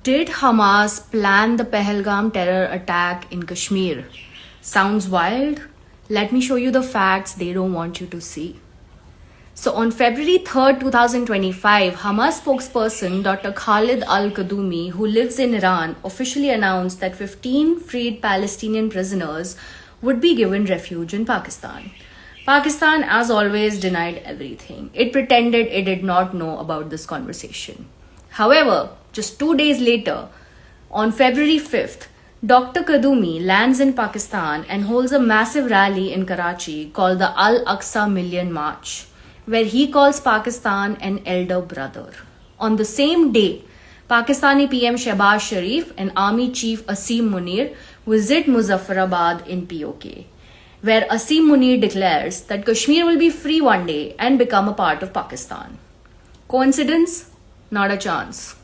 Did Hamas plan the Pahalgam terror attack in Kashmir? Sounds wild? Let me show you the facts they don't want you to see. So on February 3rd, 2025, Hamas spokesperson Dr. Khalid al-Kadumi, who lives in Iran, officially announced that 15 freed Palestinian prisoners would be given refuge in Pakistan. Pakistan, as always, denied everything. It pretended it did not know about this conversation. However, just 2 days later, on February 5th, Dr. Kadumi lands in Pakistan and holds a massive rally in Karachi called the Al-Aqsa Million March, where he calls Pakistan an elder brother. On the same day, Pakistani PM Shehbaz Sharif and Army Chief Asim Munir visit Muzaffarabad in POK, where Asim Munir declares that Kashmir will be free one day and become a part of Pakistan. Coincidence? Not a chance.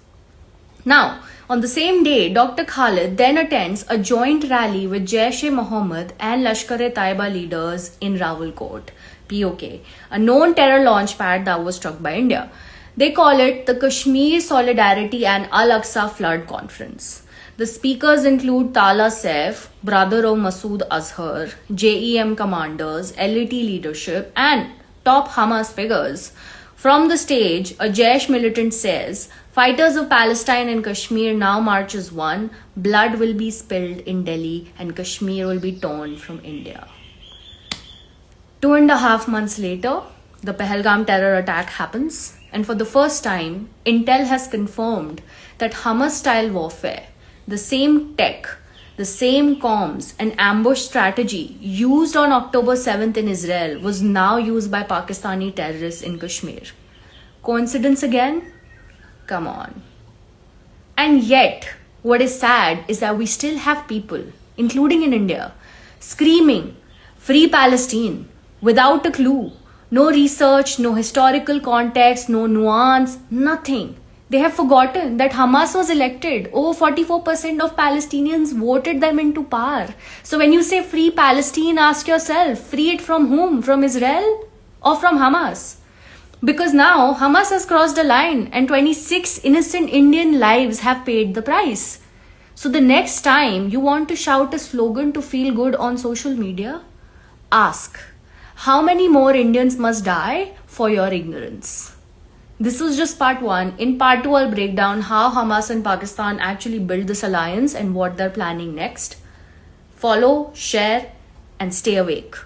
Now, on the same day, Dr. Khalid then attends a joint rally with Jaish-e-Mohammed and Lashkar-e-Taiba leaders in Rawalkot, POK, a known terror launch pad that was struck by India. They call it the Kashmir Solidarity and Al-Aqsa Flood Conference. The speakers include Tala Saif, brother of Masood Azhar, JEM commanders, LET leadership, and top Hamas figures. From the stage, a Jaish militant says, "Fighters of Palestine and Kashmir now march as one. Blood will be spilled in Delhi and Kashmir will be torn from India." 2.5 months later, the Pahalgam terror attack happens, and for the first time, Intel has confirmed that Hamas-style warfare, the same tech, the same comms and ambush strategy used on October 7th in Israel was now used by Pakistani terrorists in Kashmir. Coincidence again? Come on. And yet, what is sad is that we still have people, including in India, screaming, "Free Palestine," without a clue. No research, no historical context, no nuance, nothing. They have forgotten that Hamas was elected. Over 44% of Palestinians voted them into power. So when you say free Palestine, ask yourself, free it from whom? From Israel or from Hamas? Because now Hamas has crossed a line and 26 innocent Indian lives have paid the price. So the next time you want to shout a slogan to feel good on social media, ask, how many more Indians must die for your ignorance? This was just part 1. In part 2, I'll break down how Hamas and Pakistan actually built this alliance and what they're planning next. Follow, share, and stay awake.